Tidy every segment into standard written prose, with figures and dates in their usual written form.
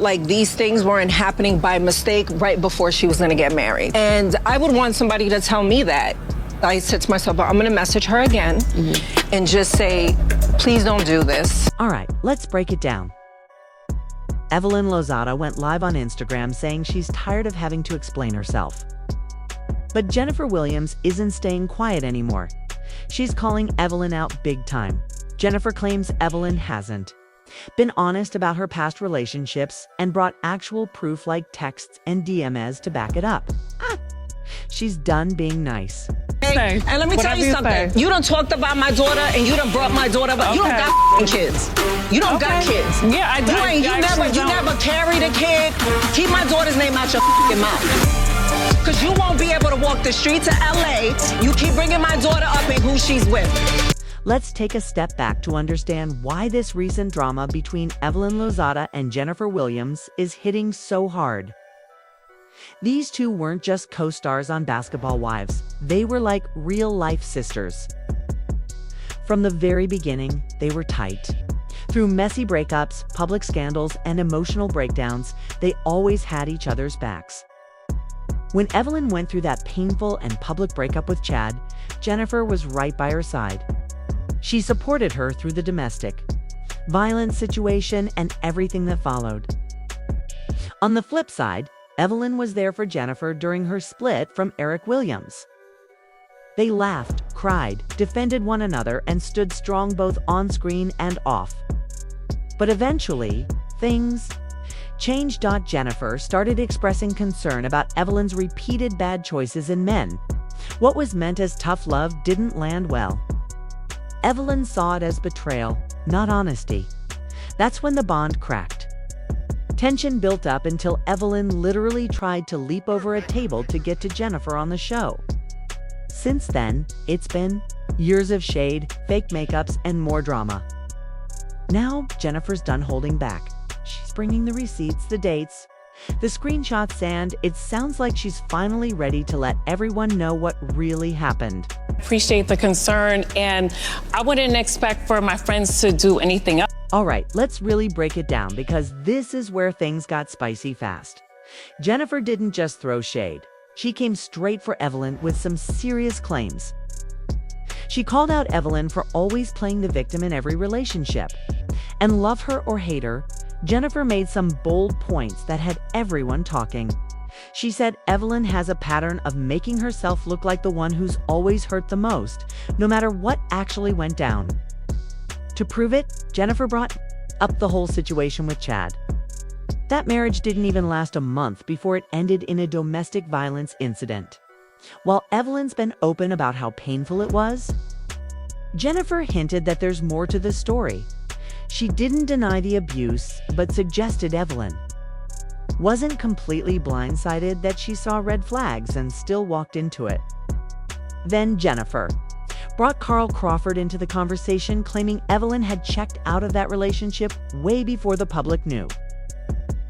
like these things weren't happening by mistake right before she was gonna get married. And I would want somebody to tell me that. I said to myself, I'm gonna message her again and just say, please don't do this. All right, let's break it down. Evelyn Lozada went live on Instagram saying she's tired of having to explain herself. But Jennifer Williams isn't staying quiet anymore. She's calling Evelyn out big time. Jennifer claims Evelyn hasn't been honest about her past relationships and brought actual proof like texts and DMs to back it up. She's done being nice. Hey, and let me tell you something. You done talked about my daughter and you done brought my daughter, but you don't got kids. You don't got kids. Yeah, I do. You never carried a kid. Keep my daughter's name out your mouth. Because you won't be able to walk the streets of LA. You keep bringing my daughter up and who she's with. Let's take a step back to understand why this recent drama between Evelyn Lozada and Jennifer Williams is hitting so hard. These two weren't just co-stars on Basketball Wives. They were like real-life sisters. From the very beginning, they were tight. Through messy breakups, public scandals, and emotional breakdowns, they always had each other's backs. When Evelyn went through that painful and public breakup with Chad, Jennifer was right by her side. She supported her through the domestic violence situation and everything that followed. On the flip side, Evelyn was there for Jennifer during her split from Eric Williams. They laughed, cried, defended one another, and stood strong both on screen and off. But eventually, things changed. Jennifer started expressing concern about Evelyn's repeated bad choices in men. What was meant as tough love didn't land well. Evelyn saw it as betrayal, not honesty. That's when the bond cracked. Tension built up until Evelyn literally tried to leap over a table to get to Jennifer on the show. Since then, it's been years of shade, fake makeups, and more drama. Now, Jennifer's done holding back. She's bringing the receipts, the dates, the screenshots, and it sounds like she's finally ready to let everyone know what really happened. Appreciate the concern, and I wouldn't expect for my friends to do anything else. All right, let's really break it down because this is where things got spicy fast. Jennifer didn't just throw shade. She came straight for Evelyn with some serious claims. She called out Evelyn for always playing the victim in every relationship. And love her or hate her, Jennifer made some bold points that had everyone talking. She said Evelyn has a pattern of making herself look like the one who's always hurt the most, no matter what actually went down. To prove it, Jennifer brought up the whole situation with Chad. That marriage didn't even last a month before it ended in a domestic violence incident. While Evelyn's been open about how painful it was, Jennifer hinted that there's more to the story. She didn't deny the abuse, but suggested Evelyn wasn't completely blindsided, that she saw red flags and still walked into it. Then Jennifer brought Carl Crawford into the conversation, claiming Evelyn had checked out of that relationship way before the public knew.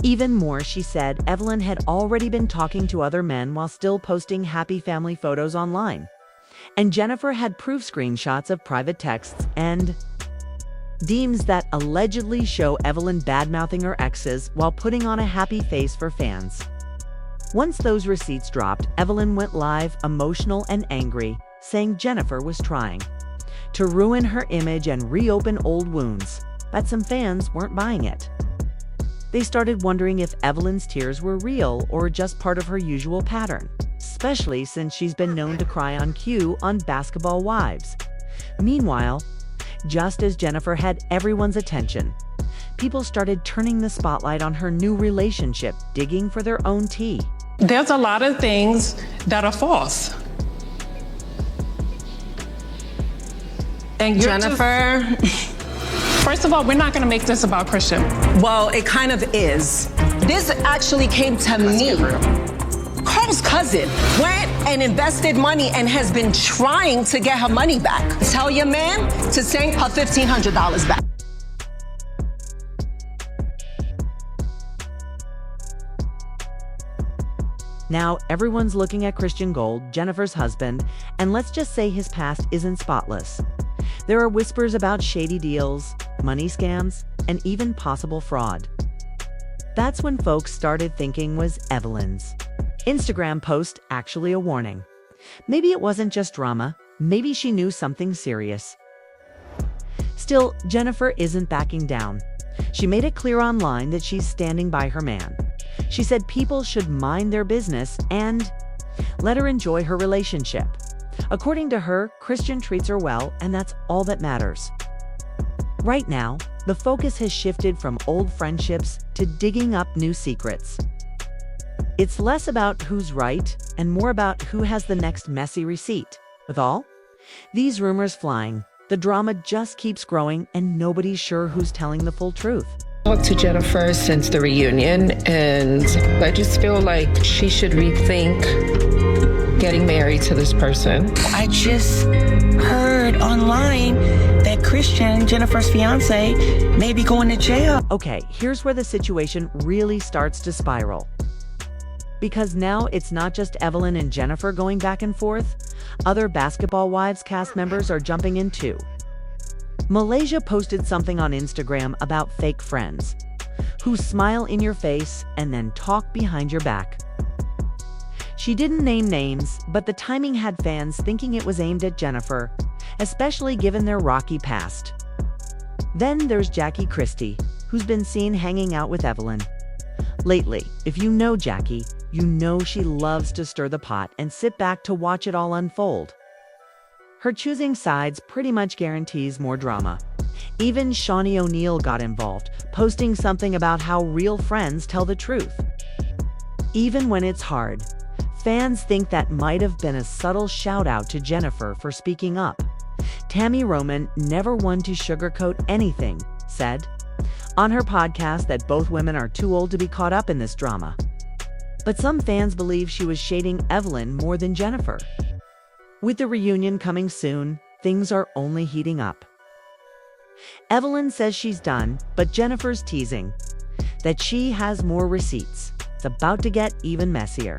Even more, she said Evelyn had already been talking to other men while still posting happy family photos online. And Jennifer had proof screenshots of private texts and DMs that allegedly show Evelyn bad-mouthing her exes while putting on a happy face for fans. Once those receipts dropped, Evelyn went live, emotional and angry, saying Jennifer was trying to ruin her image and reopen old wounds, but some fans weren't buying it. They started wondering if Evelyn's tears were real or just part of her usual pattern, especially since she's been known to cry on cue on Basketball Wives. Meanwhile, just as Jennifer had everyone's attention, people started turning the spotlight on her new relationship, digging for their own tea. There's a lot of things that are false. And Jennifer, First of all, we're not going to make this about Christian. well, it kind of is. This actually came to me. Carl's cousin went and invested money and has been trying to get her money back. Tell your man to send her $1,500 back. Now, everyone's looking at Christian Gold, Jennifer's husband, and let's just say his past isn't spotless. There are whispers about shady deals, money scams, and even possible fraud. That's when folks started thinking was Evelyn's Instagram post actually a warning. Maybe it wasn't just drama, maybe she knew something serious. Still, Jennifer isn't backing down. She made it clear online that she's standing by her man. She said people should mind their business and let her enjoy her relationship. According to her, Christian treats her well, and that's all that matters. Right now, the focus has shifted from old friendships to digging up new secrets. It's less about who's right and more about who has the next messy receipt. With all these rumors flying, the drama just keeps growing and nobody's sure who's telling the full truth. Talked to Jennifer since the reunion, and I just feel like she should rethink getting married to this person. I just heard online that Christian, Jennifer's fiance, may be going to jail. Okay, here's where the situation really starts to spiral. Because now it's not just Evelyn and Jennifer going back and forth. Other Basketball Wives cast members are jumping in too. Malaysia posted something on Instagram about fake friends who smile in your face and then talk behind your back. She didn't name names, but the timing had fans thinking it was aimed at Jennifer, especially given their rocky past. Then there's Jackie Christie, who's been seen hanging out with Evelyn lately. If you know Jackie, you know she loves to stir the pot and sit back to watch it all unfold. Her choosing sides pretty much guarantees more drama. Even Shawnee O'Neal got involved, posting something about how real friends tell the truth. Even when it's hard, fans think that might have been a subtle shout out to Jennifer for speaking up. Tammy Roman, never one to sugarcoat anything, said on her podcast that both women are too old to be caught up in this drama. But some fans believe she was shading Evelyn more than Jennifer. With the reunion coming soon, things are only heating up. Evelyn says she's done, but Jennifer's teasing that she has more receipts. It's about to get even messier.